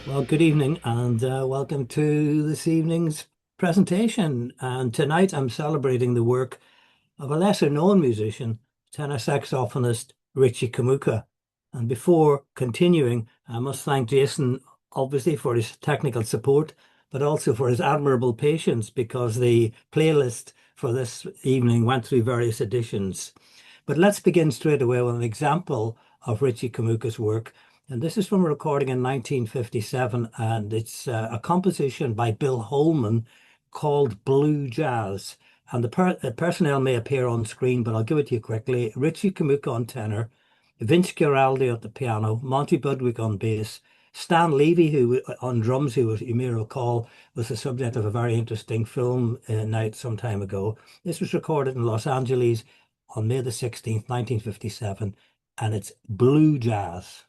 Well, good evening and welcome to this evening's presentation. And tonight I'm celebrating the work of a lesser known musician, tenor saxophonist Richie Kamuca. And before continuing, I must thank Jason, obviously, for his technical support, but also for his admirable patience because the playlist for this evening went through various editions. But let's begin straight away with an example of Richie Kamuca's work. And this is from a recording in 1957, and it's a composition by Bill Holman called Blue Jazz. And the personnel may appear on screen, but I'll give it to you quickly. Richie Kamuca on tenor, Vince Guaraldi at the piano, Monty Budwig on bass, Stan Levy, who on drums, who you may recall was the subject of a very interesting film night some time ago. This was recorded in Los Angeles on May the 16th, 1957, and it's Blue Jazz.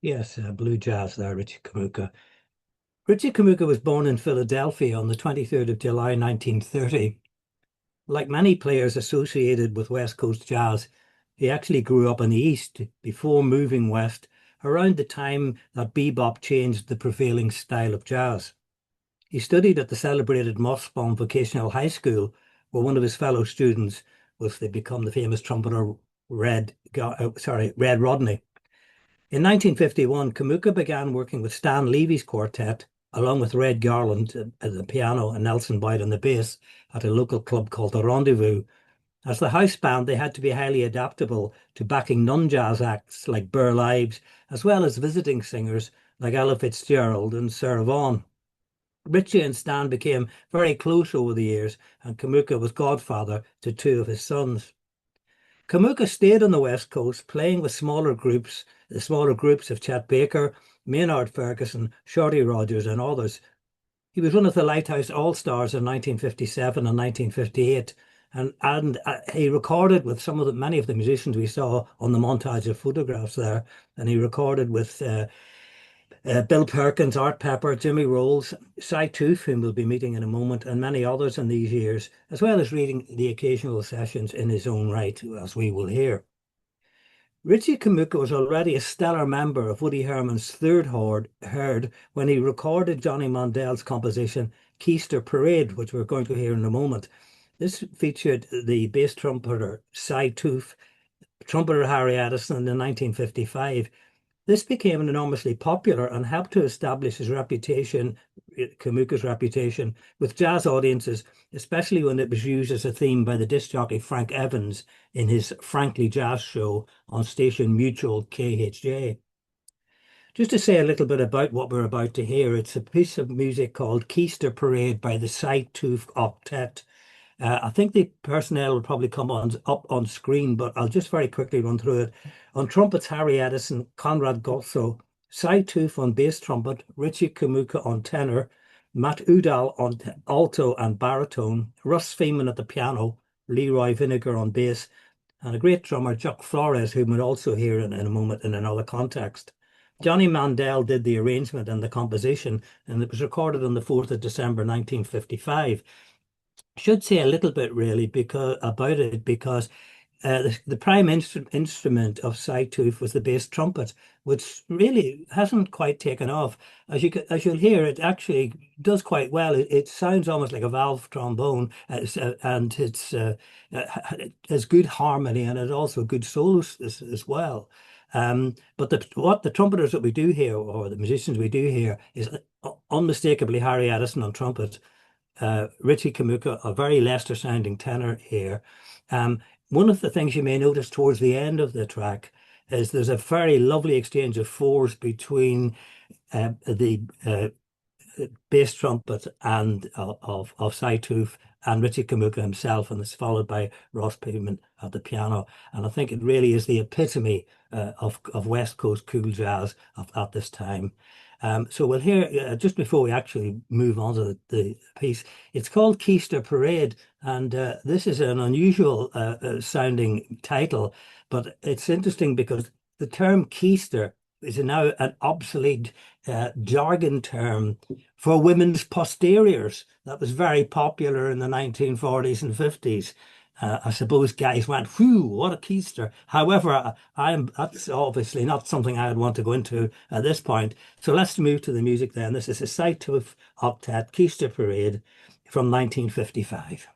Yes, blue jazz there, Richie Kamuca. Richie Kamuca was born in Philadelphia on the 23rd of July, 1930. Like many players associated with West Coast jazz, he actually grew up in the East before moving west around the time that bebop changed the prevailing style of jazz. He studied at the celebrated Mossbaum Vocational High School, where one of his fellow students was to become the famous trumpeter Red Rodney. In 1951, Kamuca began working with Stan Levy's quartet, along with Red Garland at the piano and Nelson Boyd on the bass, at a local club called The Rendezvous. As the house band, they had to be highly adaptable to backing non-jazz acts like Burl Ives, as well as visiting singers like Ella Fitzgerald and Sarah Vaughan. Richie and Stan became very close over the years, and Kamuca was godfather to two of his sons. Kamuca stayed on the West Coast, playing with the smaller groups of Chet Baker, Maynard Ferguson, Shorty Rogers, and others. He was one of the Lighthouse All Stars in 1957 and 1958, and he recorded with many of the musicians we saw on the montage of photographs there, and he recorded with Bill Perkins, Art Pepper, Jimmy Rowles, Touff, whom we'll be meeting in a moment, and many others in these years, as well as reading the occasional sessions in his own right, as we will hear. Richie Kamuca was already a stellar member of Woody Herman's third herd when he recorded Johnny Mandel's composition Keister Parade, which we're going to hear in a moment. This featured the bass trumpeter Cy Touff, trumpeter Harry Addison in 1955. This became enormously popular and helped to establish his reputation, Kamuca's reputation, with jazz audiences, especially when it was used as a theme by the disc jockey Frank Evans in his Frankly Jazz show on station Mutual KHJ. Just to say a little bit about what we're about to hear, it's a piece of music called Keister Parade by the Cy Touff Octet. I think the personnel will probably come up on screen, but I'll just very quickly run through it. On trumpets, Harry Addison, Conrad Gosso, Cy Touff on bass trumpet, Richie Kamuca on tenor, Matt Udall on alto and baritone, Russ Feeman at the piano, Leroy Vinegar on bass, and a great drummer, Chuck Flores, whom we'll also hear in a moment in another context. Johnny Mandel did the arrangement and the composition, and it was recorded on the 4th of December 1955. Should say a little bit really about it because the prime instrument of Cy Touff was the bass trumpet, which really hasn't quite taken off. As you'll hear, it actually does quite well. It sounds almost like a valve trombone, and it has good harmony and it also good solos as well. But what the trumpeters that we do here, or the musicians we do here, is unmistakably Harry Addison on trumpet. Richie Kamuca, a very Leicester sounding tenor here. One of the things you may notice towards the end of the track is there's a very lovely exchange of fours between the bass trumpet and of Cy Touff and Richie Kamuca himself, and it's followed by Ross Peterman at the piano. And I think it really is the epitome of West Coast cool jazz at this time. So we'll hear, just before we actually move on to the piece, it's called Keister Parade, and this is an unusual sounding title, but it's interesting because the term Keister is now an obsolete jargon term for women's posteriors. That was very popular in the 1940s and 50s. I suppose guys went, whew, what a keister. However, that's obviously not something I'd want to go into at this point. So let's move to the music then. This is a Cy Touff Octet Keister Parade from 1955.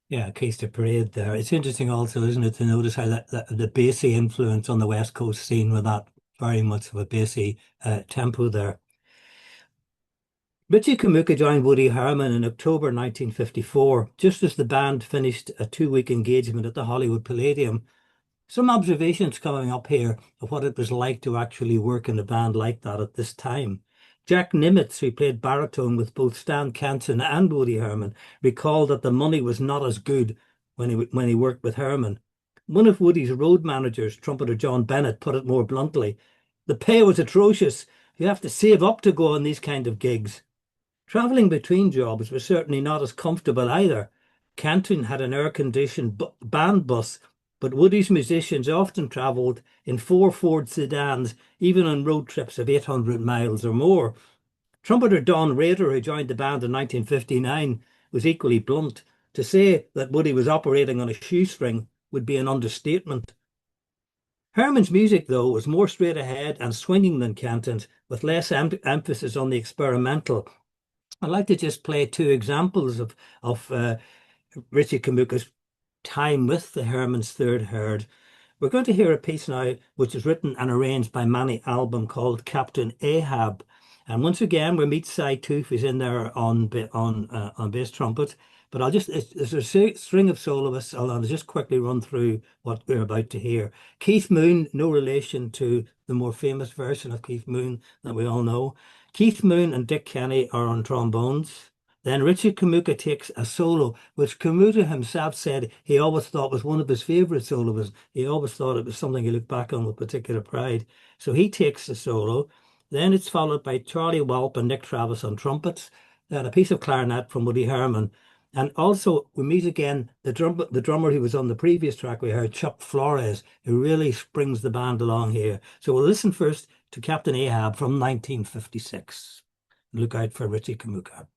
Yeah, Case to Parade there. It's interesting also, isn't it, to notice how the bassy influence on the West Coast scene with that very much of a bassy tempo there. Richie Kamuca joined Woody Herman in October 1954, just as the band finished a 2-week engagement at the Hollywood Palladium. Some observations coming up here of what it was like to actually work in a band like that at this time. Jack Nimitz, who played baritone with both Stan Kenton and Woody Herman, recalled that the money was not as good when he worked with Herman. One of Woody's road managers, trumpeter John Bennett, put it more bluntly: "The pay was atrocious. You have to save up to go on these kind of gigs." Travelling between jobs was certainly not as comfortable either. Kenton had an air-conditioned band bus, but Woody's musicians often travelled in 4 Ford sedans, even on road trips of 800 miles or more. Trumpeter Don Rader, who joined the band in 1959, was equally blunt. To say that Woody was operating on a shoestring would be an understatement. Herman's music, though, was more straight ahead and swinging than Kenton's, with less emphasis on the experimental. I'd like to just play 2 examples of Richie Kamuca's time with the Herman's Third Herd. We're going to hear a piece now which is written and arranged by Manny Album called Captain Ahab. And once again, we meet Cy Touff, who's in there on bass trumpet. But there's a string of soloists. I'll just quickly run through what we're about to hear. Keith Moon, no relation to the more famous version of Keith Moon that we all know. Keith Moon and Dick Kenny are on trombones. Then Richie Kamuca takes a solo, which Kamuca himself said he always thought was one of his favourite solos. He always thought it was something he looked back on with particular pride. So he takes the solo. Then it's followed by Charlie Walp and Nick Travis on trumpets. Then a piece of clarinet from Woody Herman. And also we meet again the drummer who was on the previous track we heard, Chuck Flores, who really springs the band along here. So we'll listen first to Captain Ahab from 1956. Look out for Richie Kamuca.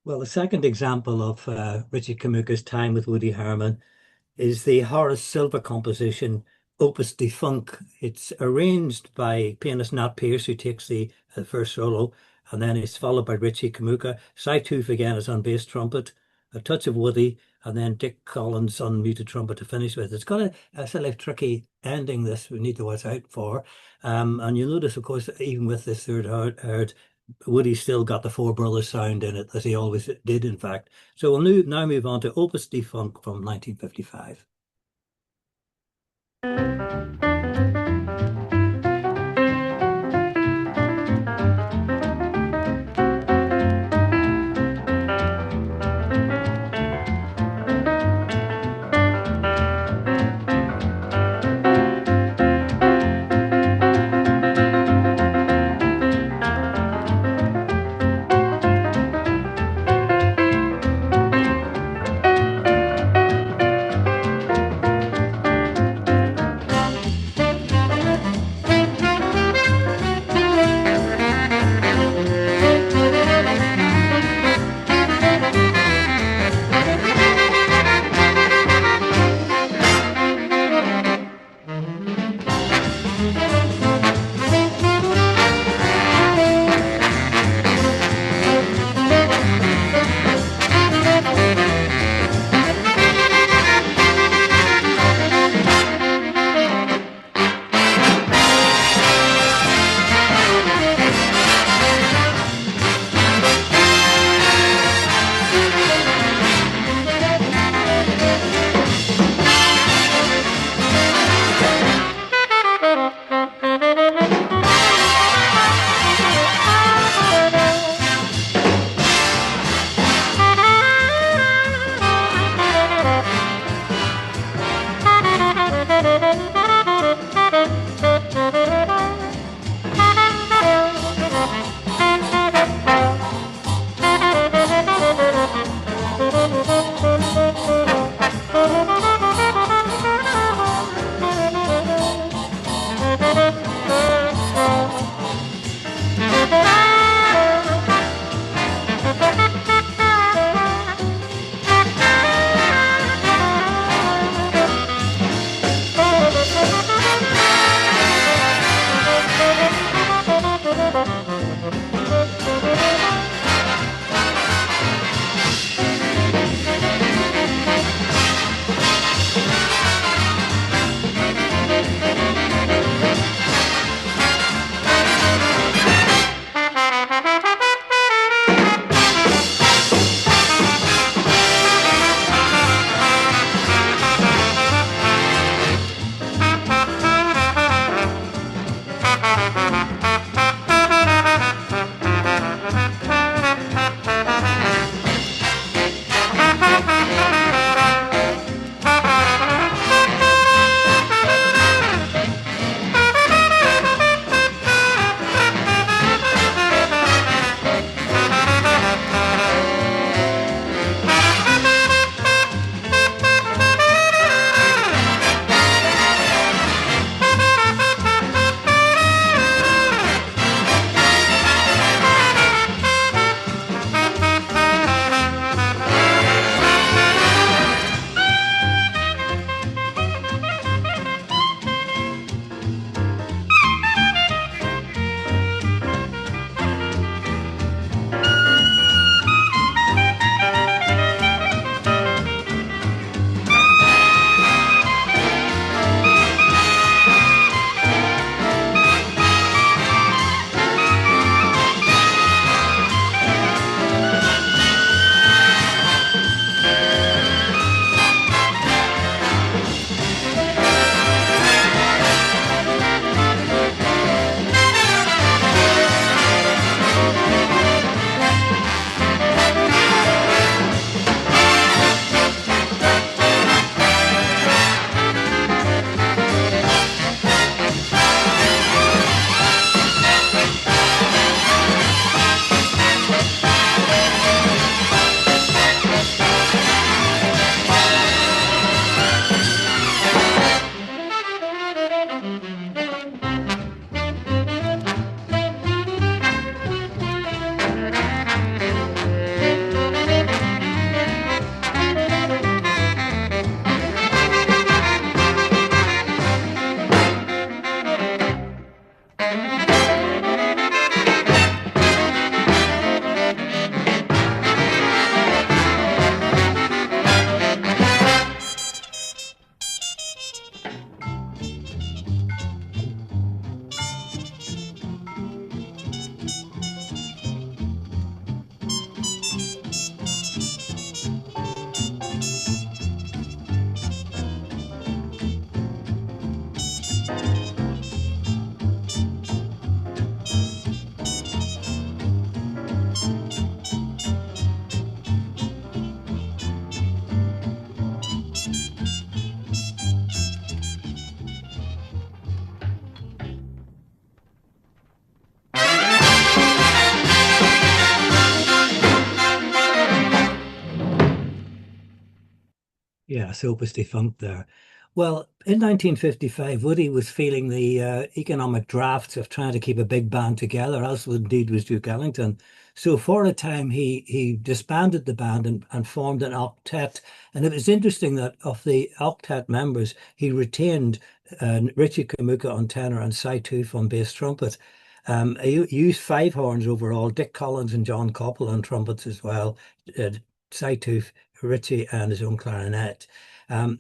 Well, the second example of Richie Kamuca's time with Woody Herman is the Horace Silver composition, Opus Defunct. It's arranged by pianist Nat Pierce, who takes the first solo, and then it's followed by Richie Kamuca. Touff again is on bass trumpet, a touch of Woody, and then Dick Collins on muted trumpet to finish with. It's got a sort of tricky ending, this we need to watch out for. And you'll notice, of course, even with this third herd, Woody's still got the Four Brothers sound in it, as he always did, in fact. So we'll now move on to Opus Defunct from 1955. Yeah, so was defunct there. Well, in 1955, Woody was feeling the economic drafts of trying to keep a big band together, as indeed was Duke Ellington. So for a time, he disbanded the band and formed an octet. And it was interesting that of the octet members, he retained Richie Kamuca on tenor and Cy Touff on bass trumpet. He used five horns overall, Dick Collins and John Coppell on trumpets as well, uh, Cy Touff, Richie, and his own clarinet.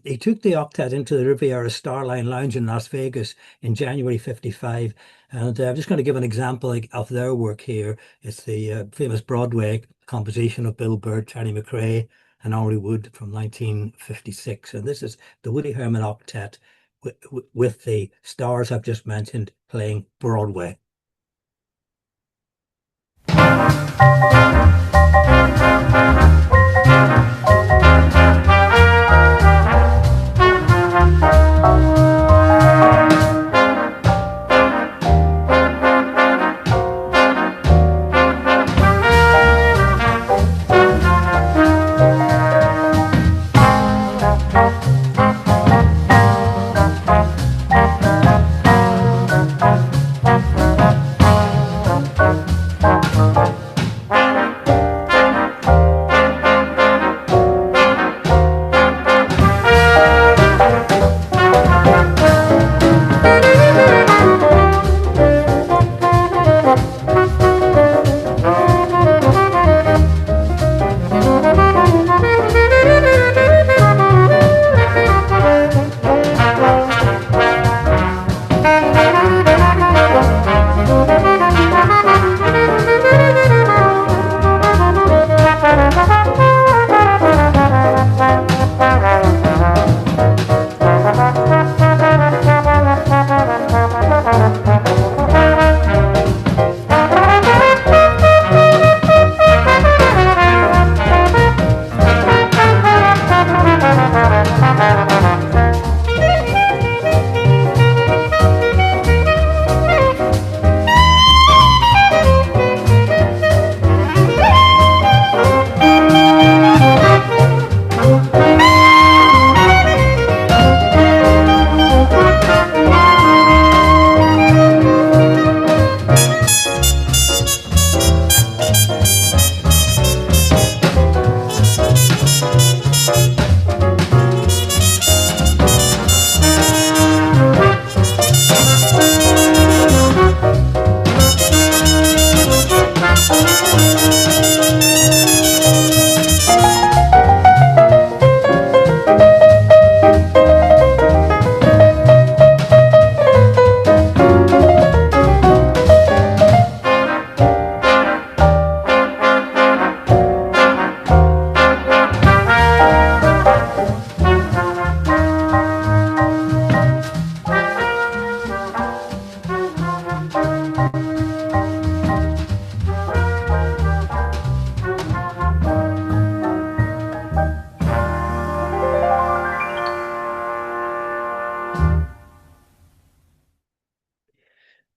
He took the octet into the Riviera Starline Lounge in Las Vegas in January 55. And I'm just going to give an example of their work here. It's the famous Broadway composition of Bill Byrd, Charlie McRae, and Henry Wood from 1956. And this is the Woody Herman Octet with the stars I've just mentioned playing Broadway.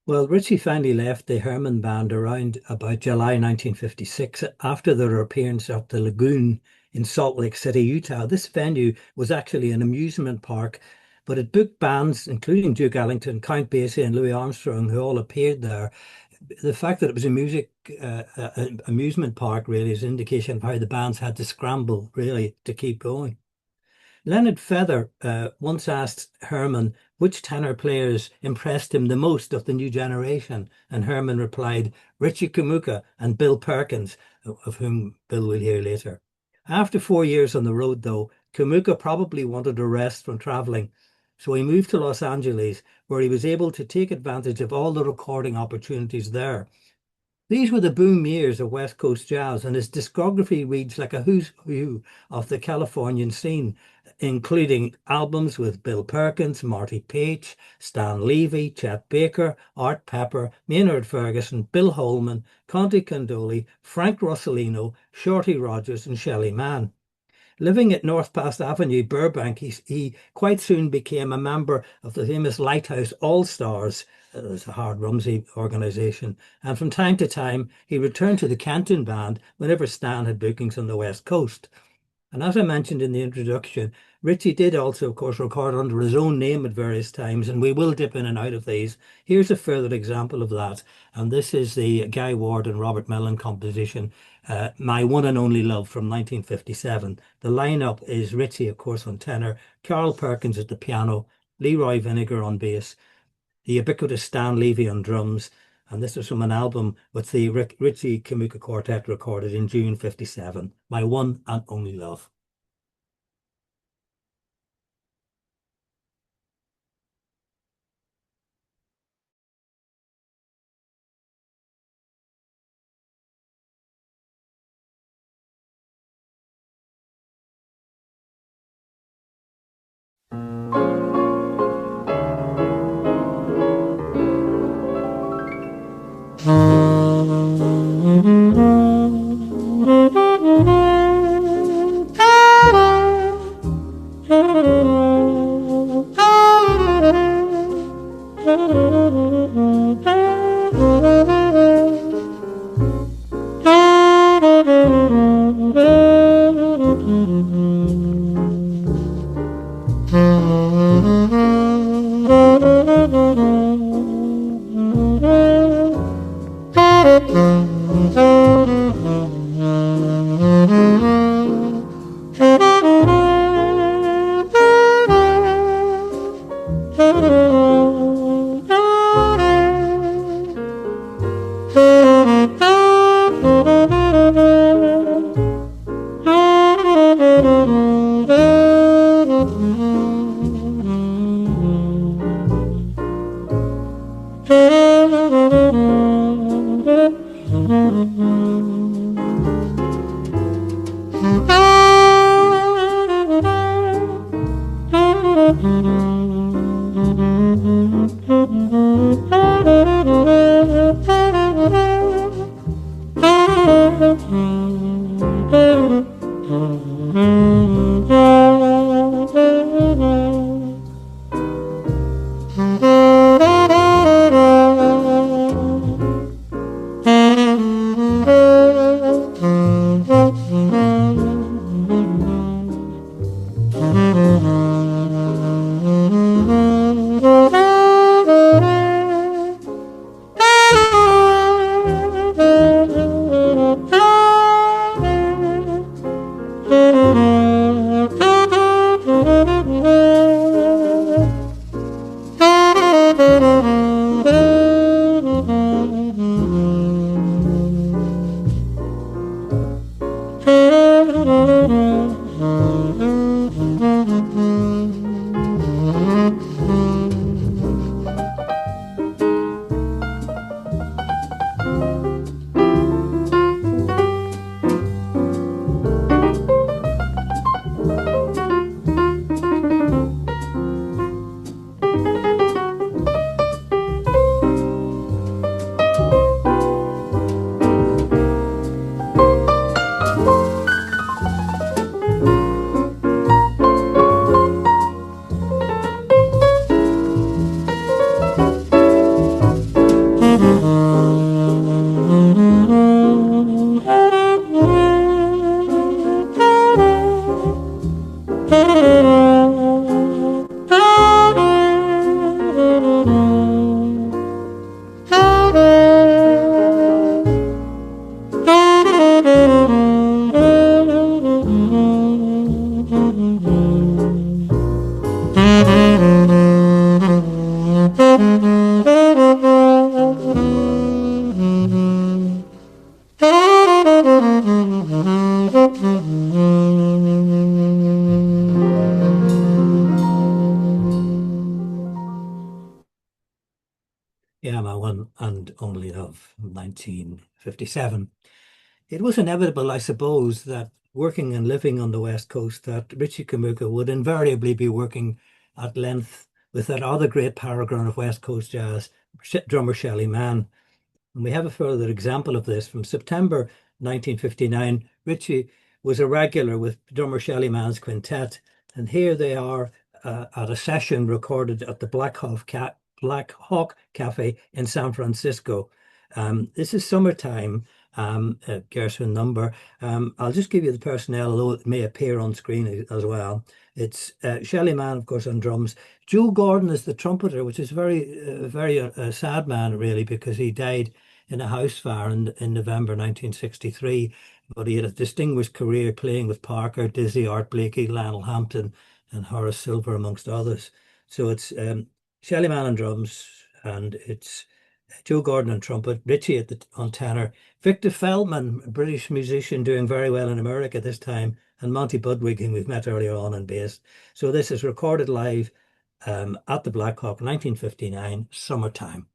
Well, Ritchie finally left the Herman Band around about July 1956 after their appearance at the Lagoon in Salt Lake City, Utah. This venue was actually an amusement park, but it booked bands including Duke Ellington, Count Basie, and Louis Armstrong, who all appeared there. The fact that it was a amusement park really is an indication of how the bands had to scramble really to keep going. Leonard Feather once asked Herman which tenor players impressed him the most of the new generation, and Herman replied, Richie Kamuca and Bill Perkins, of whom Bill will hear later. After 4 years on the road, though, Kamuca probably wanted a rest from traveling, so he moved to Los Angeles, where he was able to take advantage of all the recording opportunities there. These were the boom years of West Coast jazz, and his discography reads like a who's who of the Californian scene, including albums with Bill Perkins, Marty Paich, Stan Levy, Chet Baker, Art Pepper, Maynard Ferguson, Bill Holman, Conte Candoli, Frank Rossellino, Shorty Rogers, and Shelly Manne. Living at North Pass Avenue, Burbank, he quite soon became a member of the famous Lighthouse All Stars. It's a Howard Rumsey organization. And from time to time, he returned to the Kenton band whenever Stan had bookings on the West Coast. And as I mentioned in the introduction, Richie did also, of course, record under his own name at various times, and we will dip in and out of these. Here's a further example of that, and this is the Guy Ward and Robert Mellon composition, My One and Only Love from 1957. The lineup is Richie, of course, on tenor, Carl Perkins at the piano, Leroy Vinegar on bass, the ubiquitous Stan Levy on drums, and this was from an album with the Richie Kamuca Quartet recorded in June 57, My One and Only Love. Yeah, My One and Only Love, 1957. It was inevitable, I suppose, that working and living on the West Coast, that Richie Kamuca would invariably be working at length with that other great paragon of West Coast jazz, drummer Shelly Manne. And we have a further example of this from September 1959. Richie was a regular with drummer Shelly Manne's quintet, and here they are at a session recorded at the Black Hawk Cafe in San Francisco. This is summertime, Gershwin number. I'll just give you the personnel, although it may appear on screen as well. It's Shelley Mann, of course, on drums. Joe Gordon is the trumpeter, which is very sad man, really, because he died in a house fire in November 1963. But he had a distinguished career playing with Parker, Dizzy, Art Blakey, Lionel Hampton, and Horace Silver, amongst others. So it's Shelley Mann on drums, and it's Joe Gordon on trumpet, Richie on tenor, Victor Feldman, a British musician doing very well in America this time, and Monty Budwig, whom we've met earlier on bass. So this is recorded live at the Black Hawk, 1959, summertime.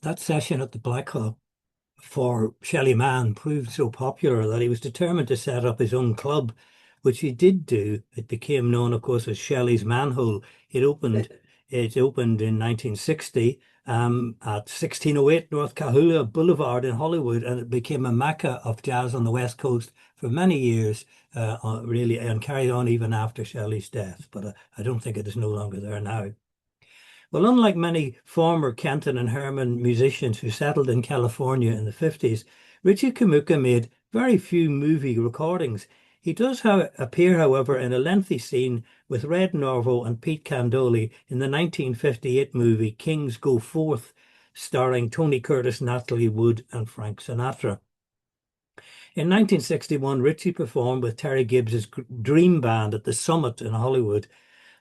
That session at the Blackhawk for Shelley Mann proved so popular that he was determined to set up his own club, which he did do. It became known, of course, as Shelley's Manhole. It opened in 1960 at 1608 North Kahula Boulevard in Hollywood, and it became a mecca of jazz on the West Coast for many years, really, and carried on even after Shelley's death. But I don't think it is no longer there now. Well, unlike many former Kenton and Herman musicians who settled in California in the 50s, Richie Kamuca made very few movie recordings. He does appear, however, in a lengthy scene with Red Norvo and Pete Candoli in the 1958 movie Kings Go Forth, starring Tony Curtis, Natalie Wood and Frank Sinatra. In 1961, Richie performed with Terry Gibbs's Dream Band at the Summit in Hollywood.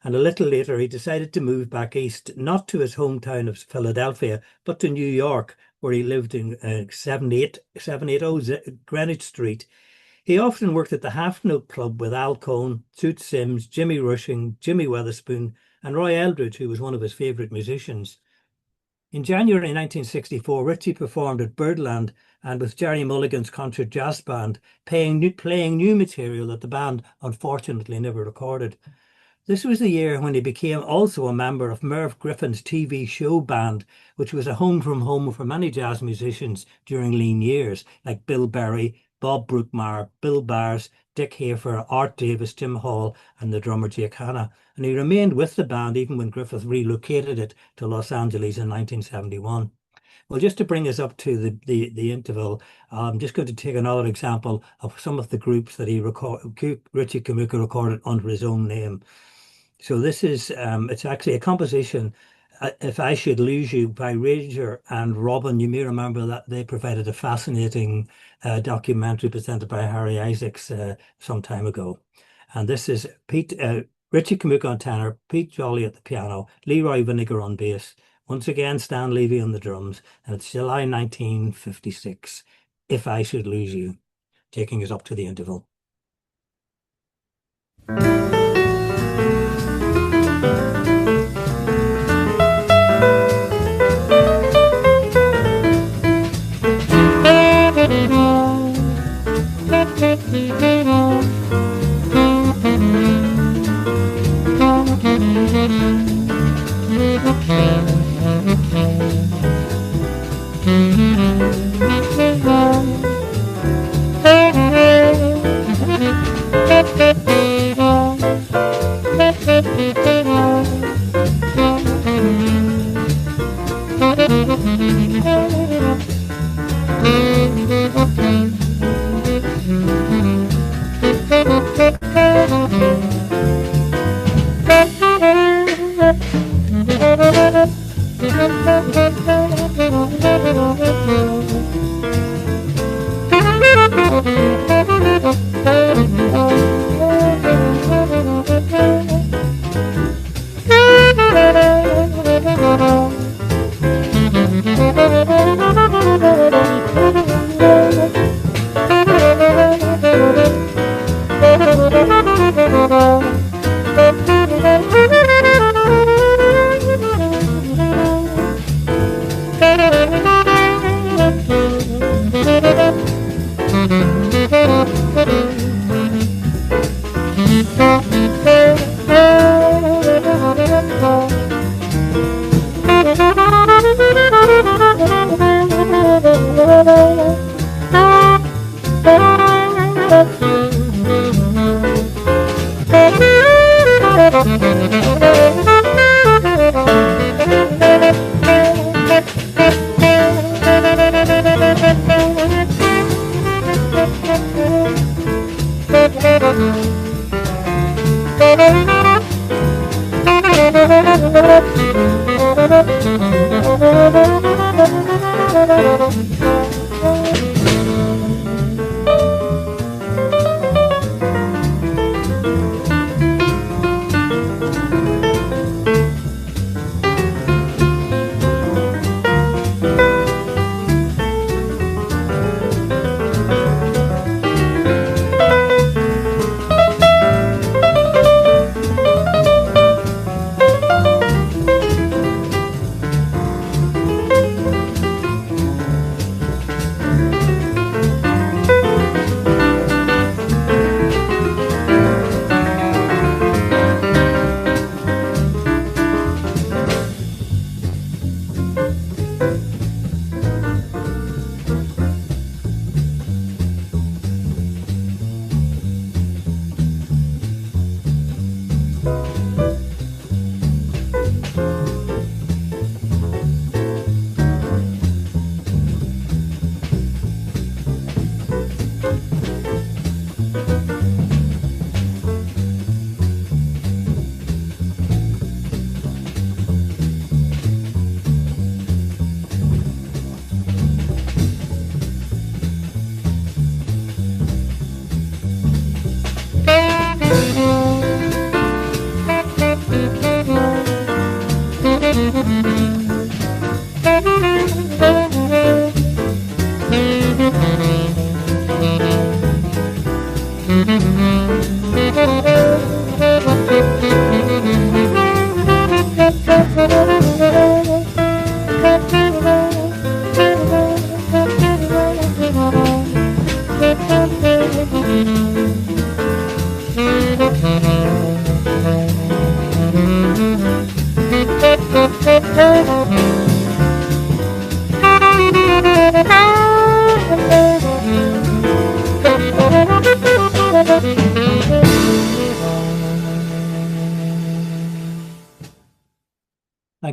And a little later, he decided to move back east, not to his hometown of Philadelphia, but to New York, where he lived in 780 Greenwich Street. He often worked at the Half Note Club with Al Cohn, Toots Sims, Jimmy Rushing, Jimmy Weatherspoon, and Roy Eldridge, who was one of his favourite musicians. In January 1964, Richie performed at Birdland and with Jerry Mulligan's Concert Jazz Band, playing new material that the band unfortunately never recorded. This was the year when he became also a member of Merv Griffin's TV show band, which was a home from home for many jazz musicians during lean years, like Bill Berry, Bob Brookmeyer, Bill Bars, Dick Hafer, Art Davis, Jim Hall, and the drummer Jake Hanna. And he remained with the band even when Griffith relocated it to Los Angeles in 1971. Well, just to bring us up to the interval, I'm just going to take another example of some of the groups that Richie Kamuca recorded under his own name. So this is, it's actually a composition, If I Should Lose You, by Ranger and Robin. You may remember that they provided a fascinating documentary presented by Harry Isaacs some time ago. And this is Richie Kamuca on tenor, Pete Jolly at the piano, Leroy Vinegar on bass, once again Stan Levy on the drums, and it's July 1956, If I Should Lose You, taking us up to the interval.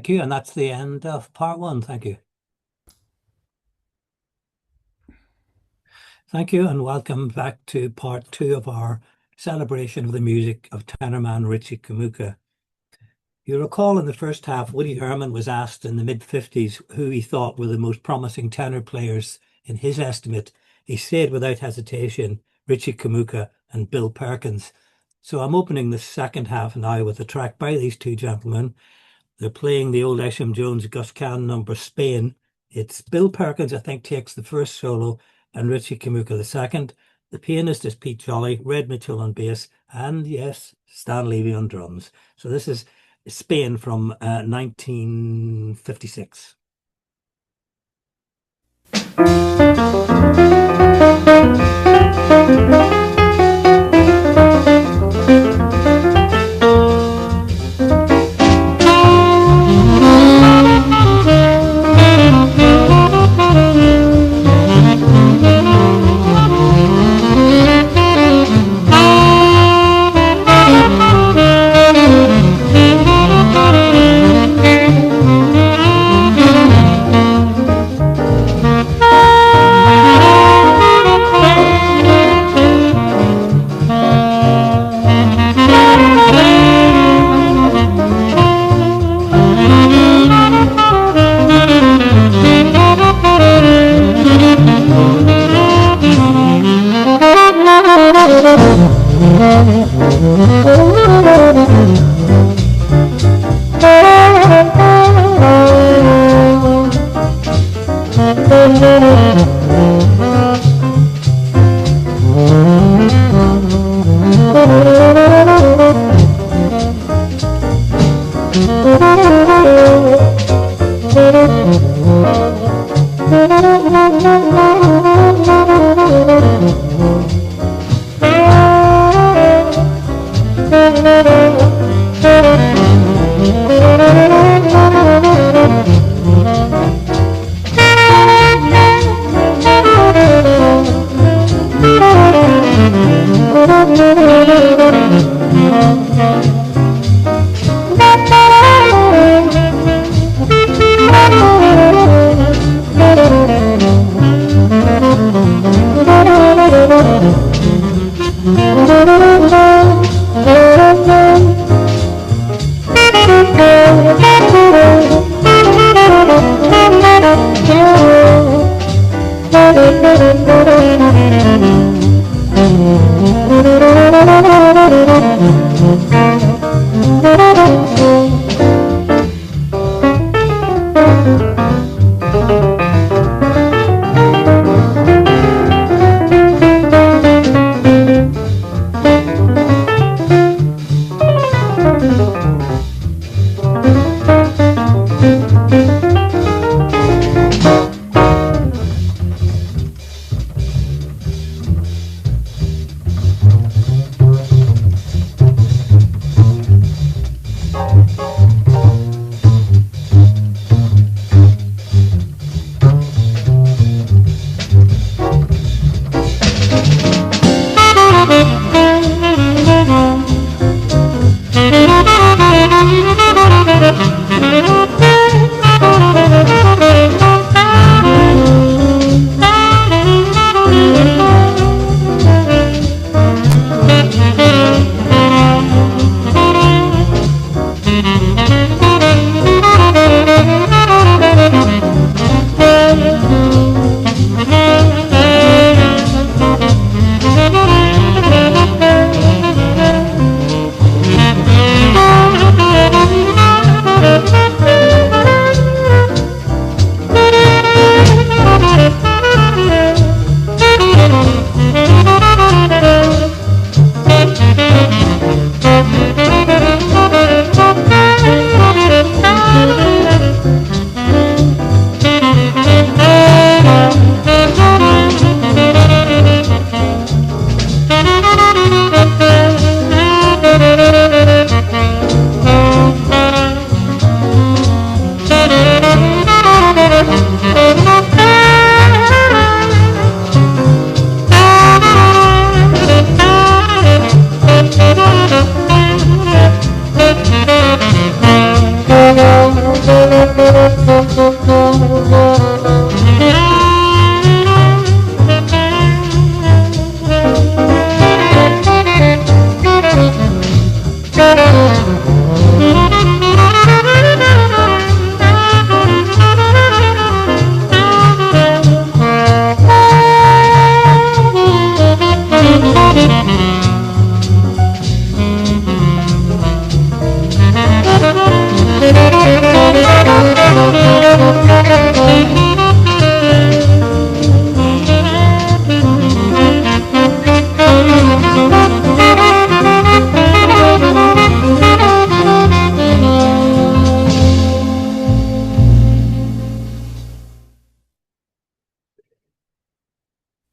Thank you. And that's the end of part one. Thank you. Thank you, and welcome back to part two of our celebration of the music of tenor man Richie Kamuca. You recall in the first half, Woody Herman was asked in the mid-50s who he thought were the most promising tenor players in his estimate. He said without hesitation, Richie Kamuca and Bill Perkins. So I'm opening the second half now with a track by these two gentlemen. They're playing the old Esham Jones Gus Kahn number Spain. It's Bill Perkins, I think, takes the first solo, and Richie Kamuca the second. The pianist is Pete Jolly, Red Mitchell on bass, and yes, Stan Levy on drums. So this is Spain from 1956.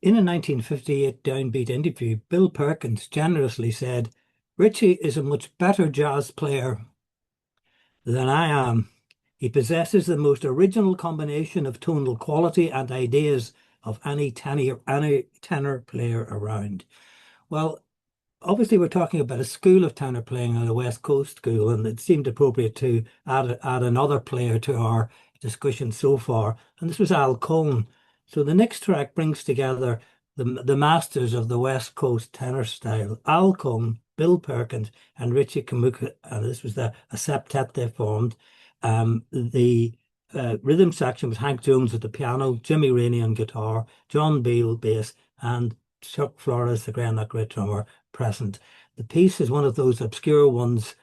In a 1958 Downbeat interview, Bill Perkins generously said, Richie is a much better jazz player than I am. He possesses the most original combination of tonal quality and ideas of any tenor player around. Well, obviously we're talking about a school of tenor playing on a West Coast school, and it seemed appropriate to add another player to our discussion so far, and this was Al Cohn. So the next track brings together the masters of the West Coast tenor style, Al Cohn, Bill Perkins, and Richie Kamuca, and this was a septet they formed. The rhythm section was Hank Jones at the piano, Jimmy Rainey on guitar, John Beale bass, and Chuck Flores, the great drummer, present. The piece is one of those obscure ones,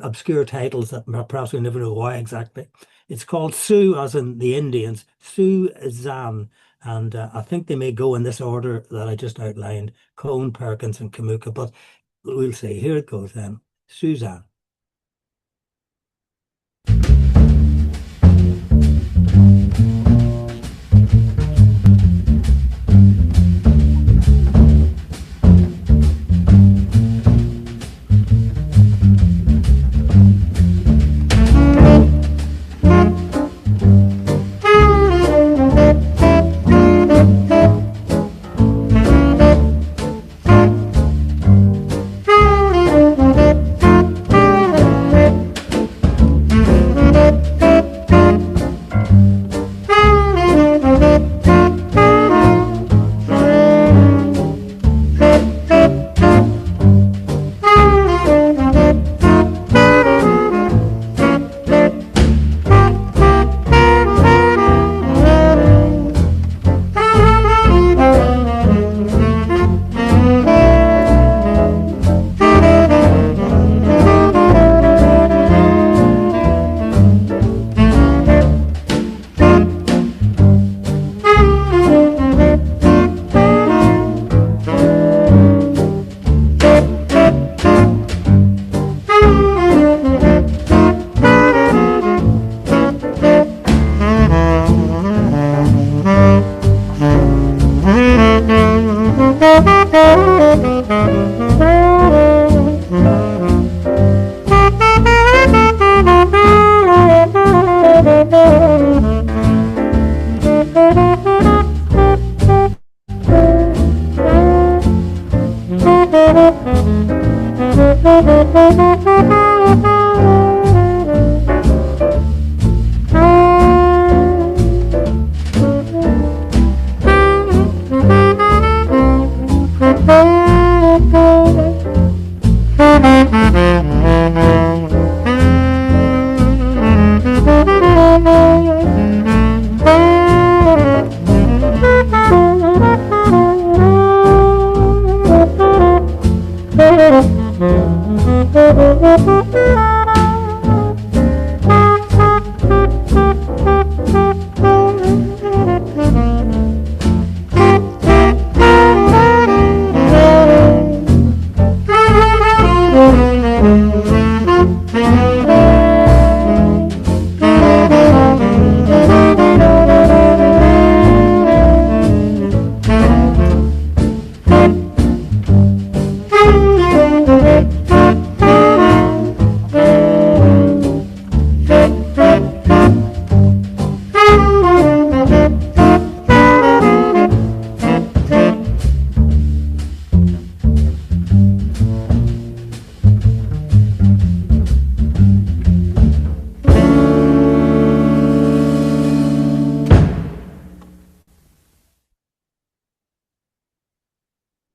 obscure titles that perhaps we never know why exactly. It's called Sioux, as in the Indians, Sioux Zan, and I think they may go in this order that I just outlined: Cohn, Perkins, and Kamuca. But we'll see. Here it goes then. Suzanne.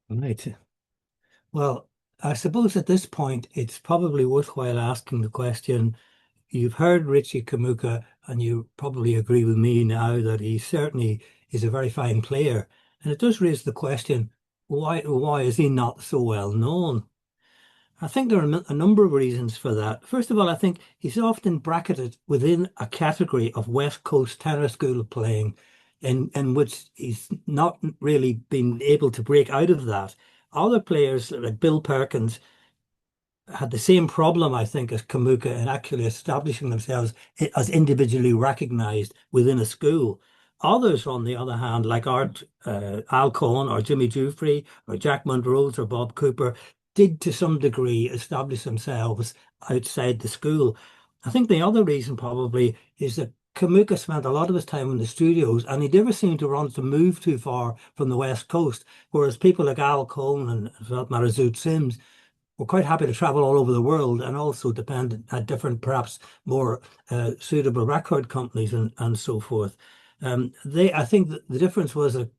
Right. Well, I suppose at this point it's probably worthwhile asking the question. You've heard Richie Kamuca, and you probably agree with me now that he certainly is a very fine player. And it does raise the question, why is he not so well known? I think there are a number of reasons for that. First of all, I think he's often bracketed within a category of West Coast tenor school playing, in which he's not really been able to break out of that. Other players like Bill Perkins had the same problem, I think, as Kamuca in actually establishing themselves as individually recognized within a school. Others, on the other hand, like Art Al Cohn or Jimmy Jufrey or Jack Montrose or Bob Cooper, did to some degree establish themselves outside the school. I think the other reason probably is that Kamuka spent a lot of his time in the studios, and he never seemed to want to move too far from the West Coast, whereas people like Al Cohn and, for that matter, Zoot Sims were quite happy to travel all over the world and also depend at different, perhaps more suitable record companies and so forth. I think the difference was that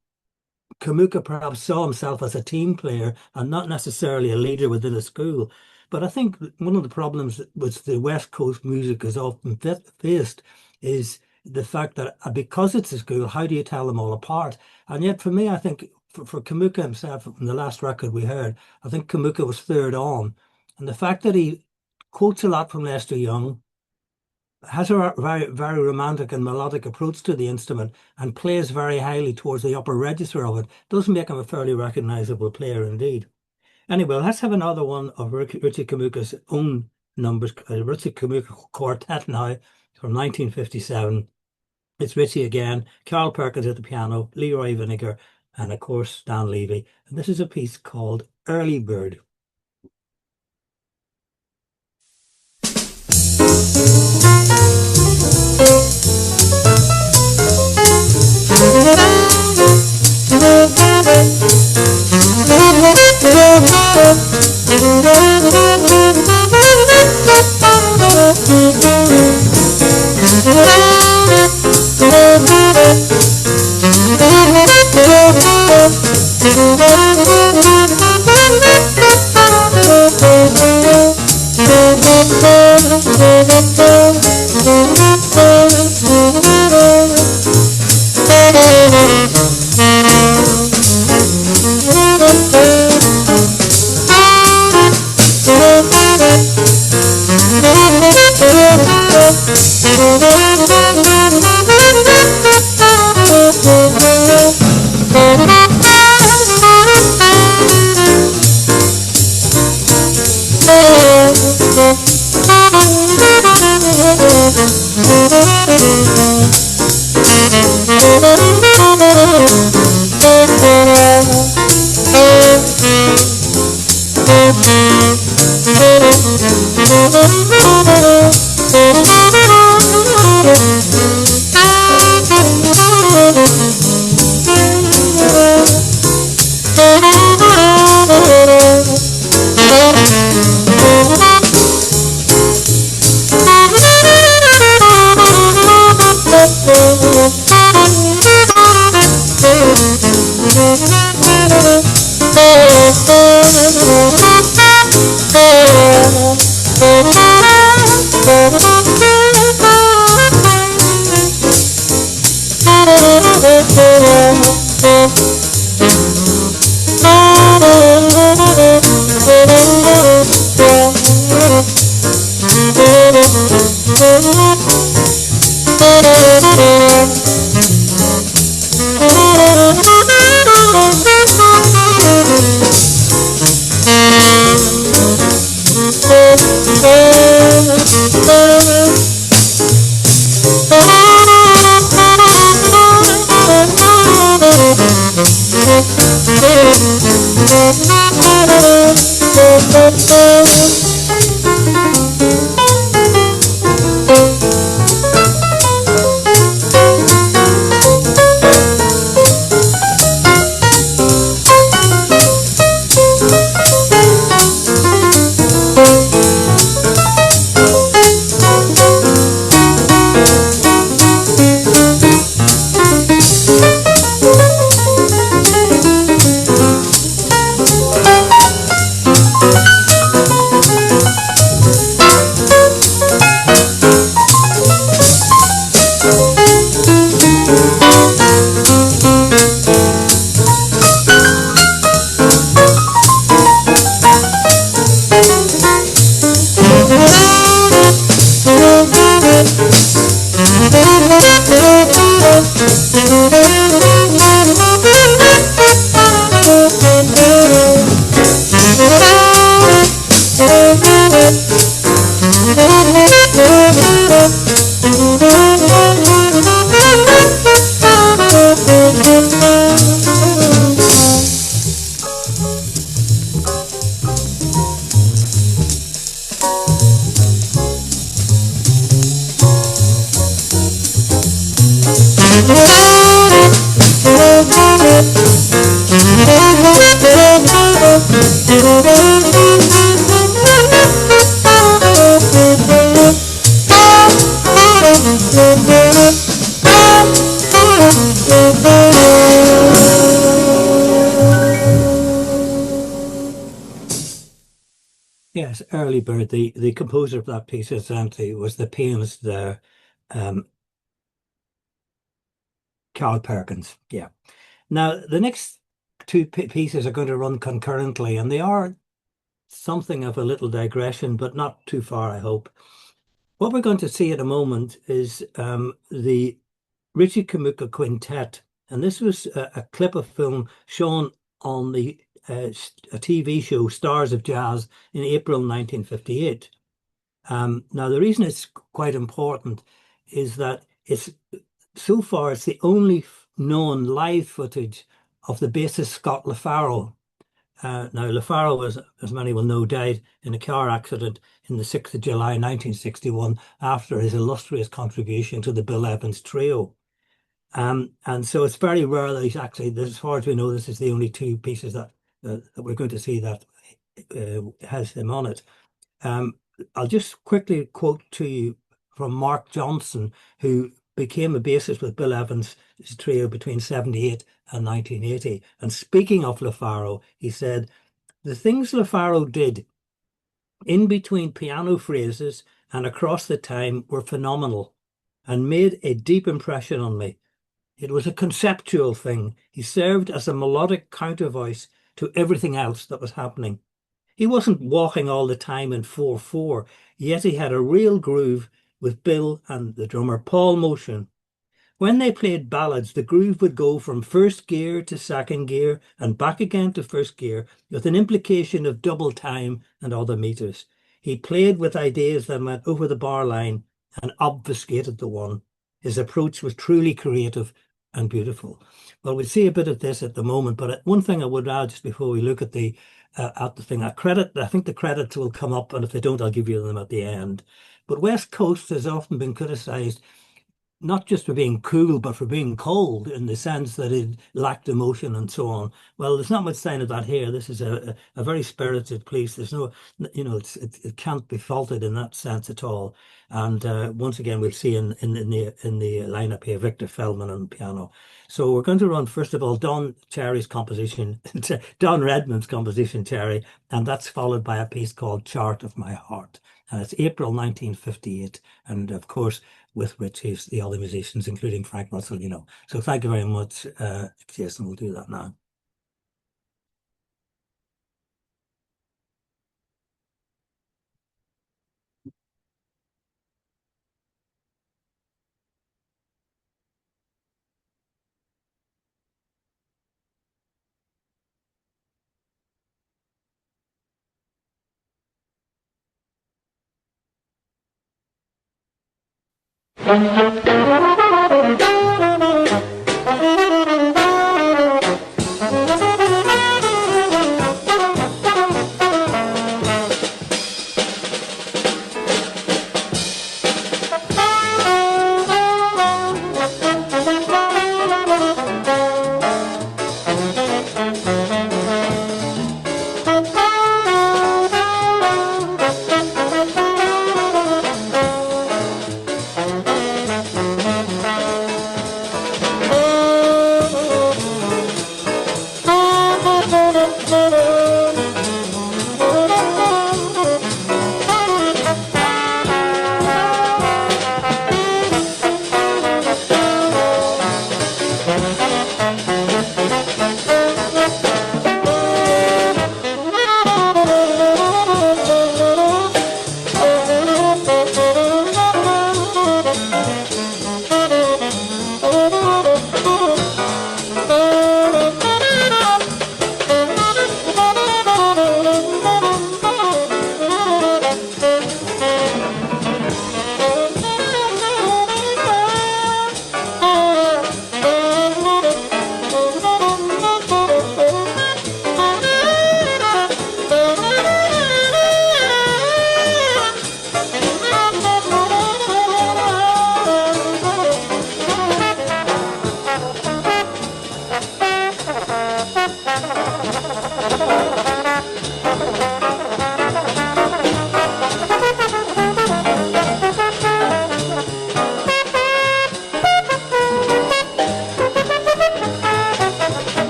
Kamuka perhaps saw himself as a team player and not necessarily a leader within a school. But I think one of the problems which the West Coast music has often faced is the fact that because it's a school, how do you tell them all apart? And yet, for me, I think for Kamuka himself, in the last record we heard, I think Kamuka was third on. And the fact that he quotes a lot from Lester Young, has a very, very romantic and melodic approach to the instrument, and plays very highly towards the upper register of it, does make him a fairly recognizable player indeed. Anyway, let's have another one of Richie Kamuca's own numbers, Richie Kamuca Quartet now, from 1957. It's Richie again, Carl Perkins at the piano, Leroy Vinegar, and of course Stan Levy. And this is a piece called Early Bird. Yes, Early Bird. The composer of that piece, incidentally, was the pianist there, um, Carl Perkins. Yeah. Now, the next two pieces are going to run concurrently, and they are something of a little digression, but not too far, I hope. What we're going to see at a moment is the Richie Kamuca Quintet, and this was a clip of film shown on the a TV show Stars of Jazz in April 1958. Now, the reason it's quite important is that it's so far it's the only known live footage of the bassist Scott Le Faro. Now, Le Faro was, as many will know, died in a car accident in the 6th of July 1961 after his illustrious contribution to the Bill Evans Trio. And so it's very rare that he's actually, as far as we know, this is the only two pieces that we're going to see that has him on it. I'll just quickly quote to you from Mark Johnson, who became a bassist with Bill Evans' trio between 78 and 1980. And speaking of Le Faro, he said, "The things Le Faro did in between piano phrases and across the time were phenomenal and made a deep impression on me. It was a conceptual thing. He served as a melodic countervoice to everything else that was happening. He wasn't walking all the time in 4/4, yet he had a real groove with Bill and the drummer Paul Motion. When they played ballads, the groove would go from first gear to second gear and back again to first gear with an implication of double time and other meters. He played with ideas that went over the bar line and obfuscated the one. His approach was truly creative and beautiful." Well, we'll see a bit of this at the moment, but one thing I would add just before we look at the thing, I think the credits will come up, and if they don't, I'll give you them at the end. But West Coast has often been criticized not just for being cool, but for being cold in the sense that it lacked emotion and so on. Well, there's not much sign of that here. This is a very spirited piece. There's no, it can't be faulted in that sense at all. And once again, we'll see in the lineup here, Victor Feldman on piano. So we're going to run, first of all, Don Cherry's composition, Don Redman's composition, Cherry, and that's followed by a piece called Chart of My Heart. And it's April 1958. And of course, with which is the other musicians, including Frank Russell, So thank you very much, Jason. We'll do that now.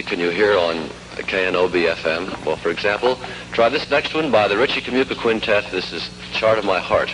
can you hear on KNOB FM? Well, for example, try this next one by the Richie Kamuca Quintet. This is Chart of My Heart.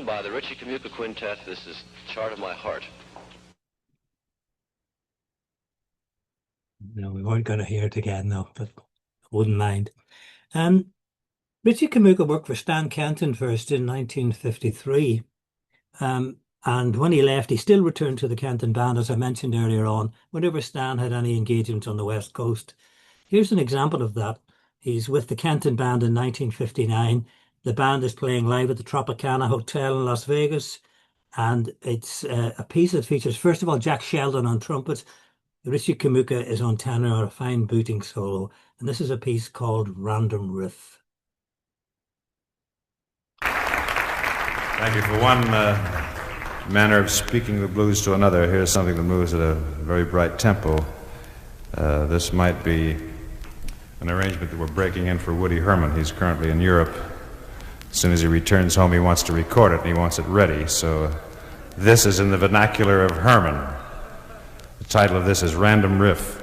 By the Richie Kamuca Quintet. This is Chart of My Heart. No, we weren't going to hear it again, though, but I wouldn't mind. Richie Kamuca worked for Stan Kenton first in 1953. And when he left, he still returned to the Kenton band, as I mentioned earlier on, whenever Stan had any engagements on the West Coast. Here's an example of that. He's with the Kenton band in 1959. The band is playing live at the Tropicana Hotel in Las Vegas, and it's a piece that features, first of all, Jack Sheldon on trumpet. Richie Kamuca is on tenor, a fine booting solo, and this is a piece called Random Riff. Thank you. For one manner of speaking the blues to another, here's something that moves at a very bright tempo. This might be an arrangement that we're breaking in for Woody Herman. He's currently in Europe. As soon as he returns home, he wants to record it, and he wants it ready. So this is in the vernacular of Herman. The title of this is Random Riff.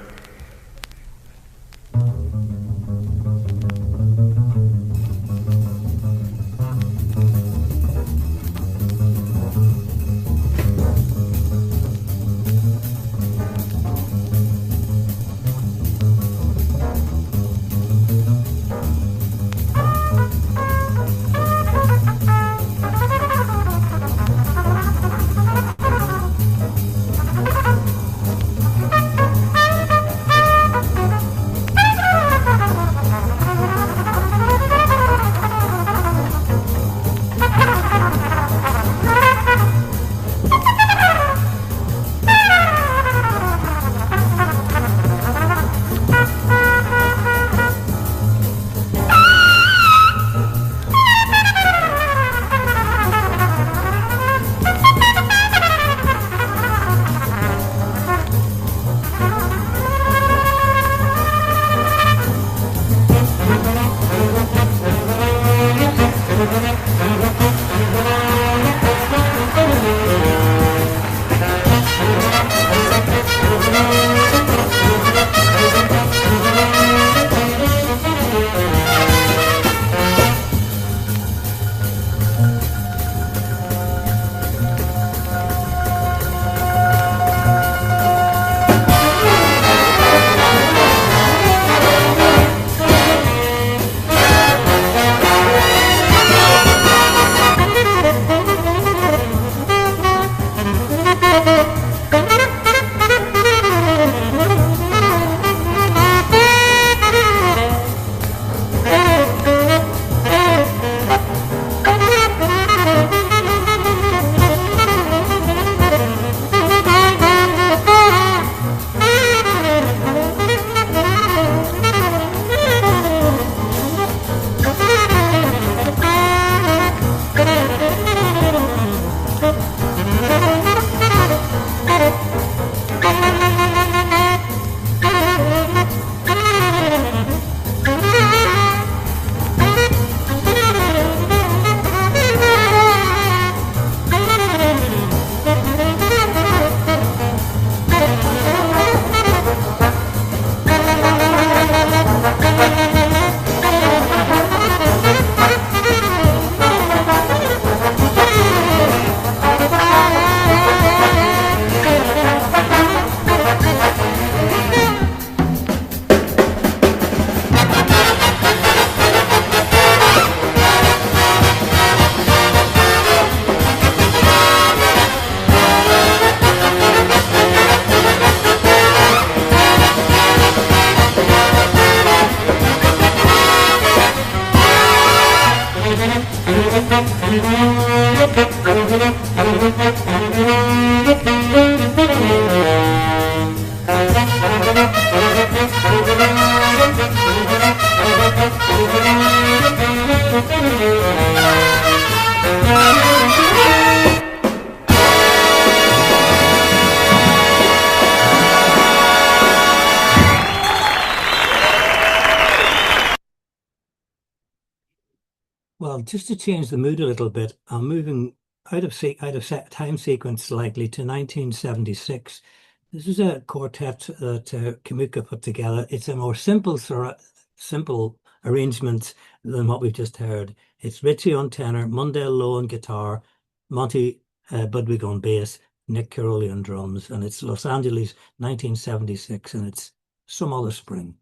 Well, just to change the mood a little bit, I'm moving out of time sequence slightly to 1976. This is a quartet that Kamuca put together. It's a more simple arrangement than what we've just heard. It's Richie on tenor, Mundell Lowe on guitar, Monty Budwig on bass, Nick Caroli on drums, and it's Los Angeles 1976, and it's Some Other Spring.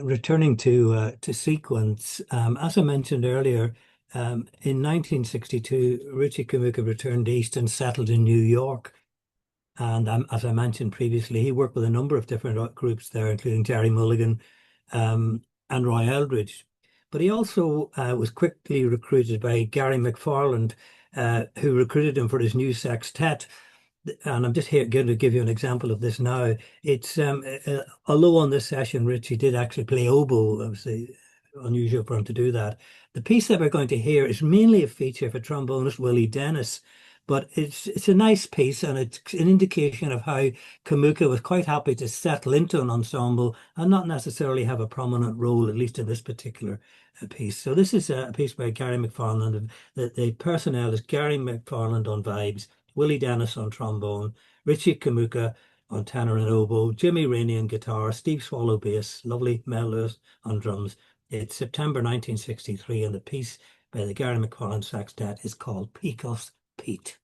Returning to sequence, as I mentioned earlier, in 1962, Richie Kamuca returned east and settled in New York. And as I mentioned previously, he worked with a number of different groups there, including Jerry Mulligan and Roy Eldridge. But he also was quickly recruited by Gary McFarland, who recruited him for his new sextet. And I'm just here going to give you an example of this now. It's although on this session Richie did actually play oboe, obviously unusual for him to do that. The piece that we're going to hear is mainly a feature for trombonist Willie Dennis, but it's a nice piece, and it's an indication of how Kamuca was quite happy to settle into an ensemble and not necessarily have a prominent role, at least in this particular piece. So this is a piece by Gary McFarland. The personnel is Gary McFarland on vibes, Willie Dennis on trombone, Richie Kamuca on tenor and oboe, Jimmy Rainey on guitar, Steve Swallow bass, lovely Mel Lewis on drums. It's September 1963, and the piece by the Gary McFarland Sextet is called Peacock's Pete.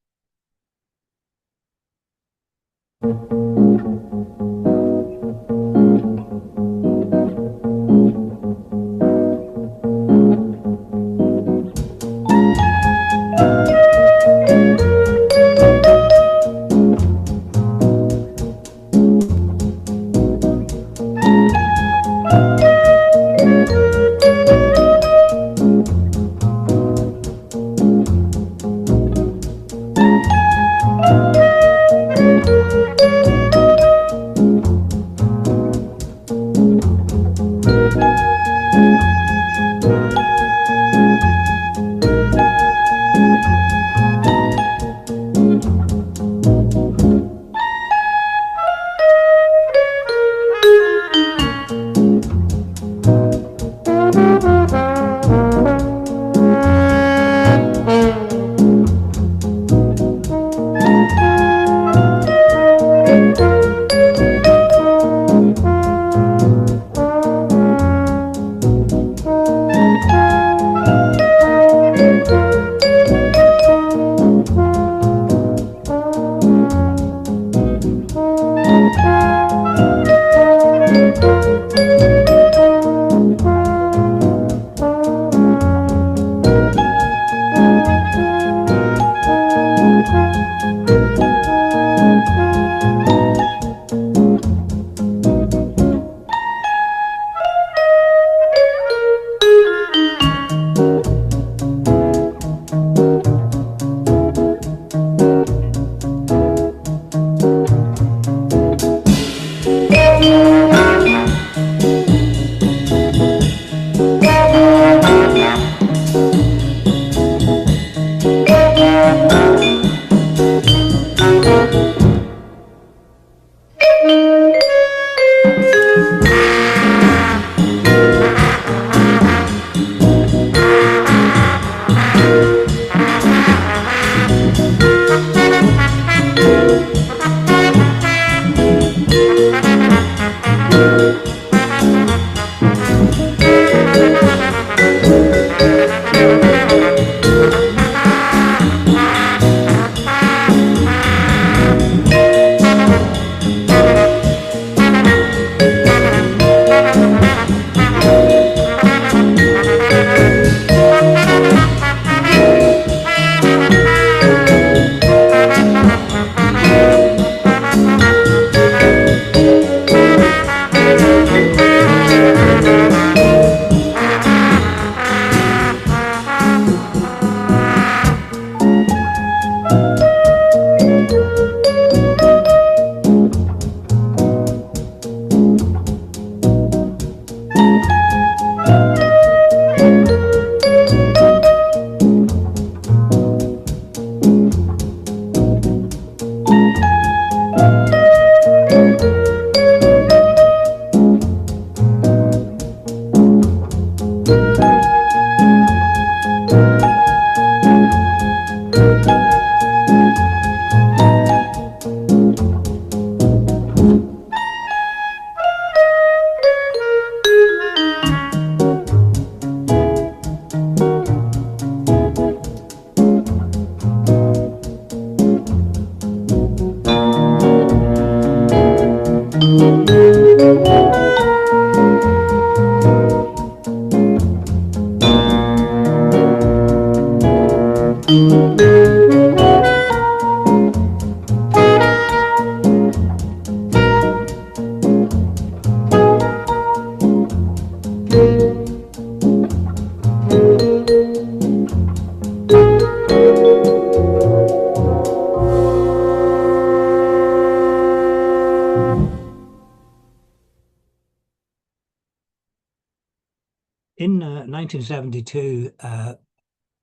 In 1972,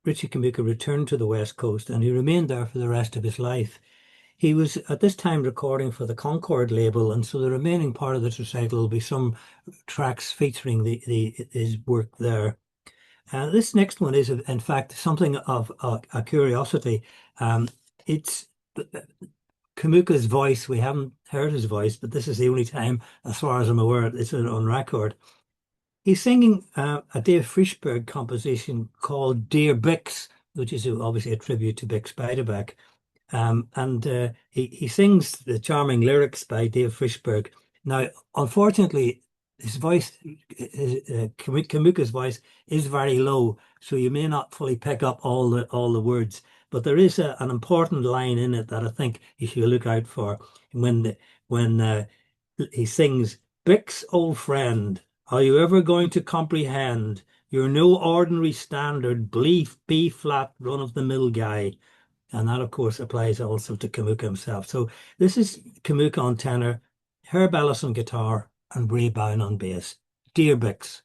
Richie Kamuca returned to the West Coast and he remained there for the rest of his life. He was at this time recording for the Concord label, and so the remaining part of this recital will be some tracks featuring his work there. This next one is, in fact, something of a curiosity. It's Kamuca's voice. We haven't heard his voice, but this is the only time, as far as I'm aware, it's on record. He's singing a Dave Frischberg composition called Dear Bix, which is obviously a tribute to Bix Beiderbecke. And he sings the charming lyrics by Dave Frischberg. Now, unfortunately, his voice, Kamuca's voice, is very low, so you may not fully pick up all the words. But there is an important line in it that I think you should look out for when he sings, "Bix, old friend, are you ever going to comprehend? You're no ordinary standard B flat run of the mill guy." And that, of course, applies also to Kamuca himself. So this is Kamuca on tenor, Herb Ellis on guitar, and Ray Bown on bass. Dear Bix.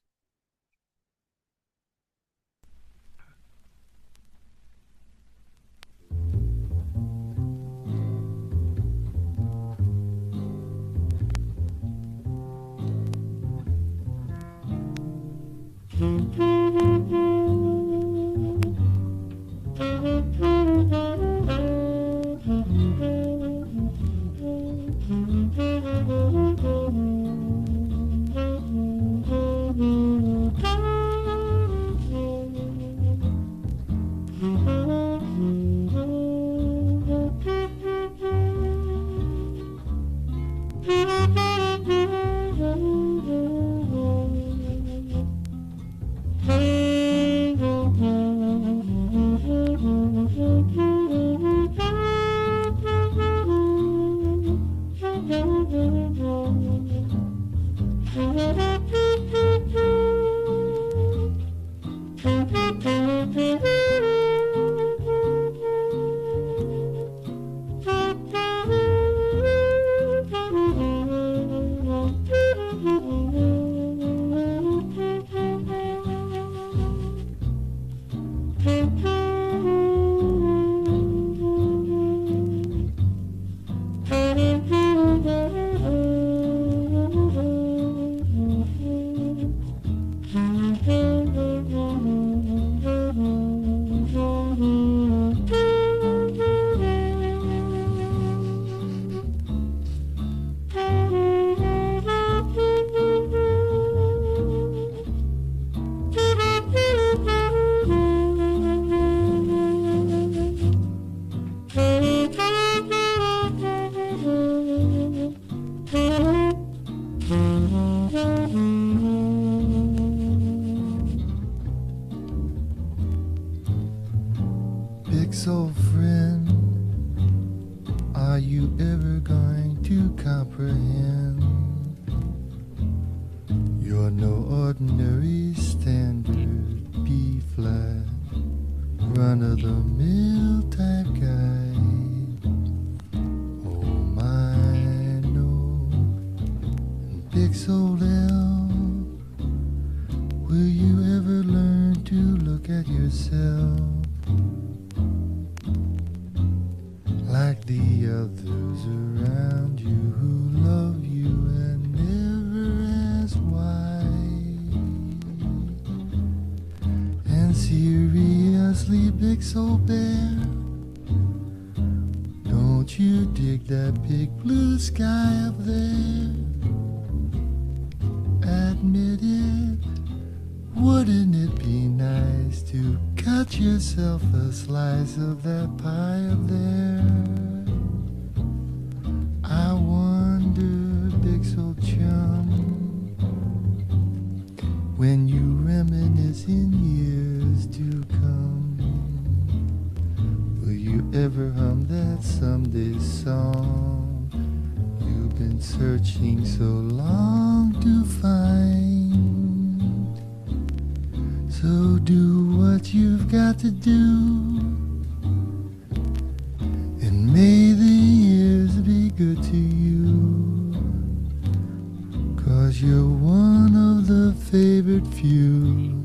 Bix, old friend, are you ever going to comprehend? You're no ordinary standard B-flat, run-of-the-mill type guy. Oh my, no. And Bix, old L, will you ever learn to look at yourself like the others around you who love you and never ask why? And seriously, Bix, old bear, don't you dig that big blue sky up there? Admit it, wouldn't it be nice to cut yourself a slice of that pie up there? I wonder, Bix, old chum, when you reminisce in years to come, will you ever hum that someday song you've been searching so long to find? So do what you've got to do, and may the years be good to you, 'cause you're one of the favored few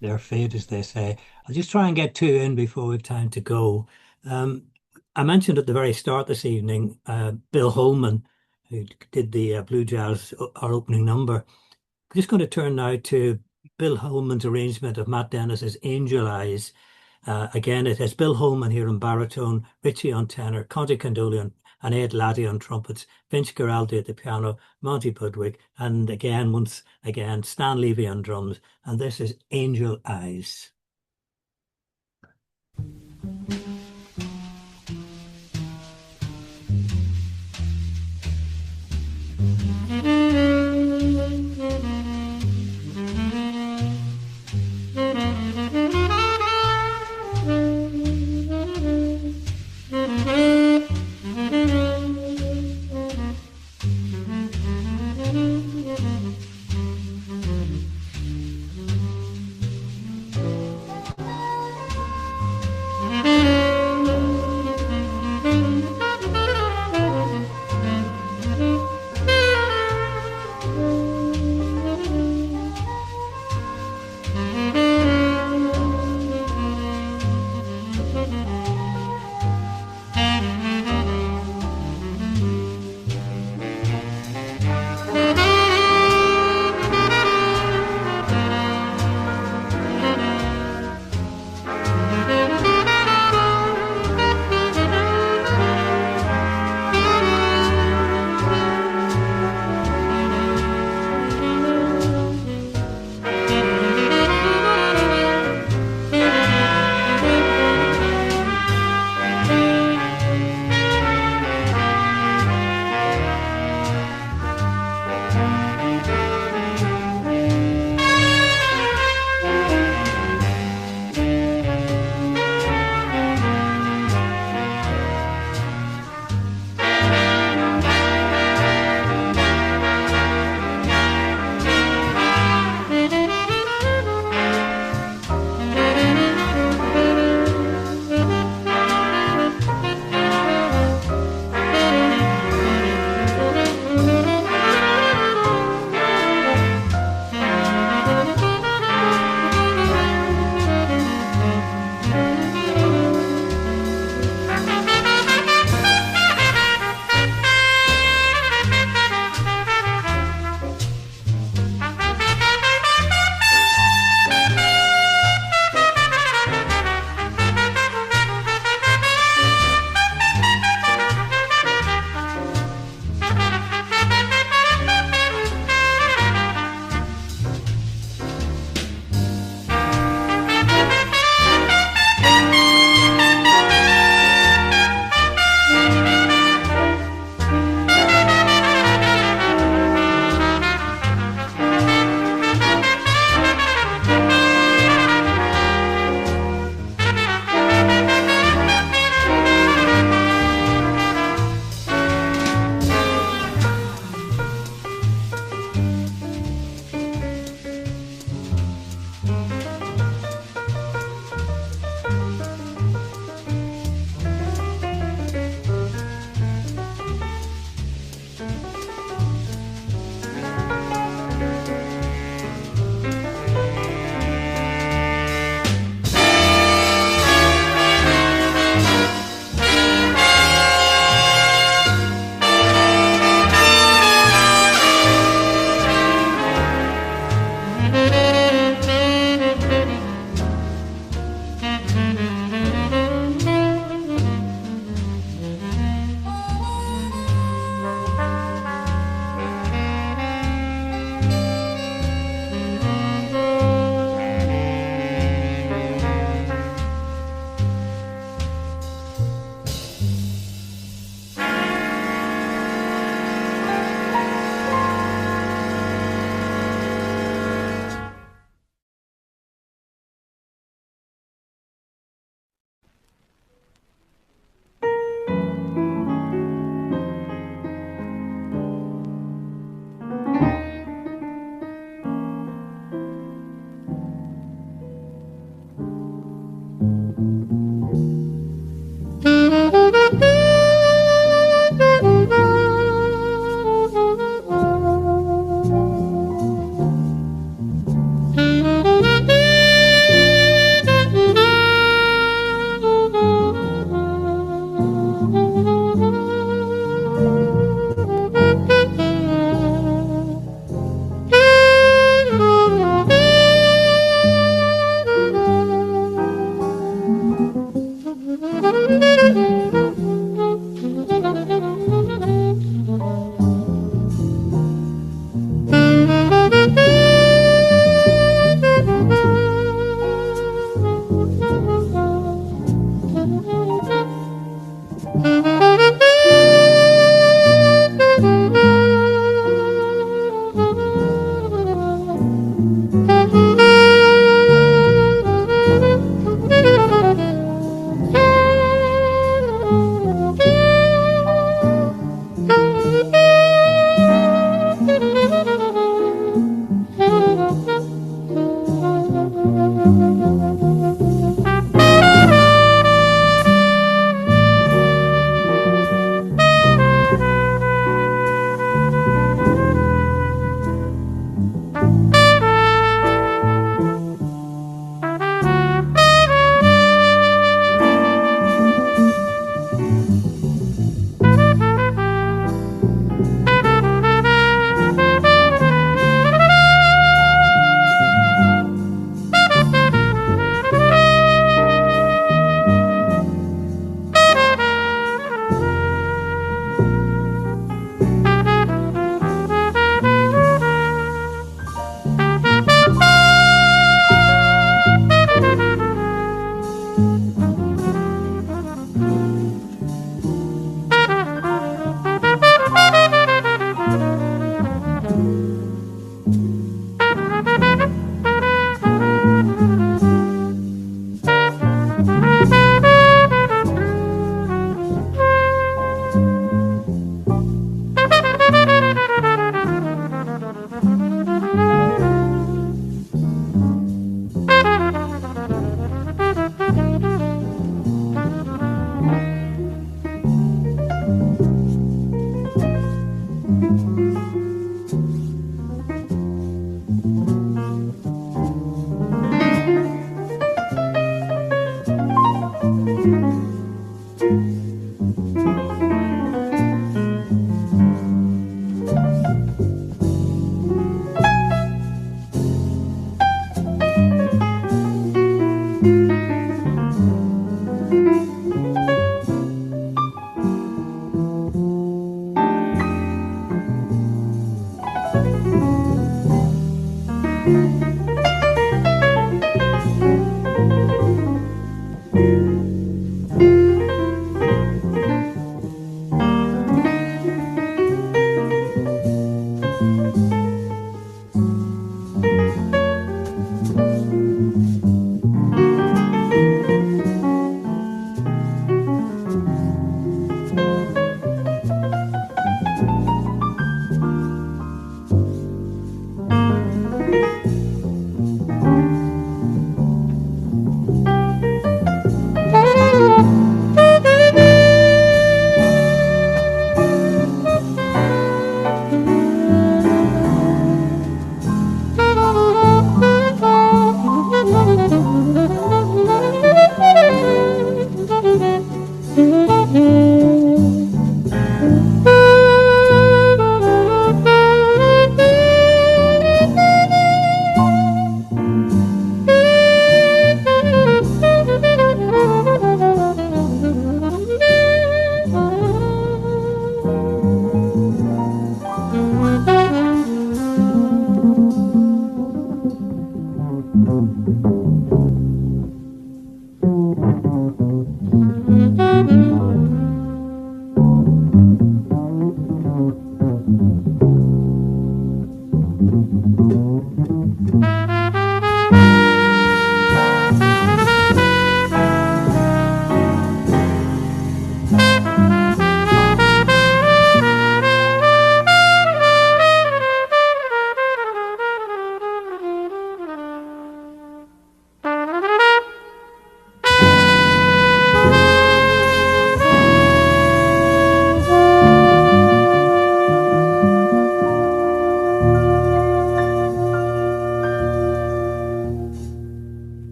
Their fate, as they say. I'll just try and get two in before we've time to go. I mentioned at the very start this evening, Bill Holman, who did the Blue Jazz, our opening number. I'm just going to turn now to Bill Holman's arrangement of Matt Dennis's Angel Eyes. Again, it has Bill Holman here on baritone, Richie on tenor, Conte Candoli and Ed Laddie on trumpets, Vince Guaraldi at the piano, Monty Budwig, and once again, Stan Levy on drums. And this is Angel Eyes.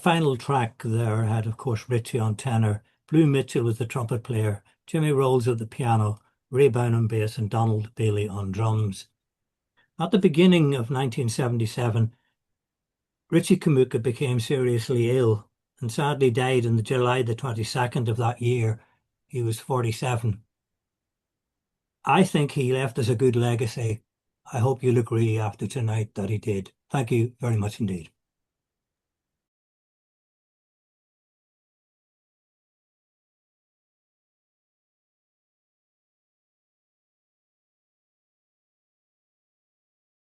final track there had, of course, Richie on tenor, Blue Mitchell was the trumpet player, Jimmy Rowles at the piano, Ray Brown on bass, and Donald Bailey on drums. At the beginning of 1977, Richie Kamuca became seriously ill and sadly died on July the 22nd of that year. He was 47. I think he left us a good legacy. I hope you'll agree after tonight that he did. Thank you very much indeed.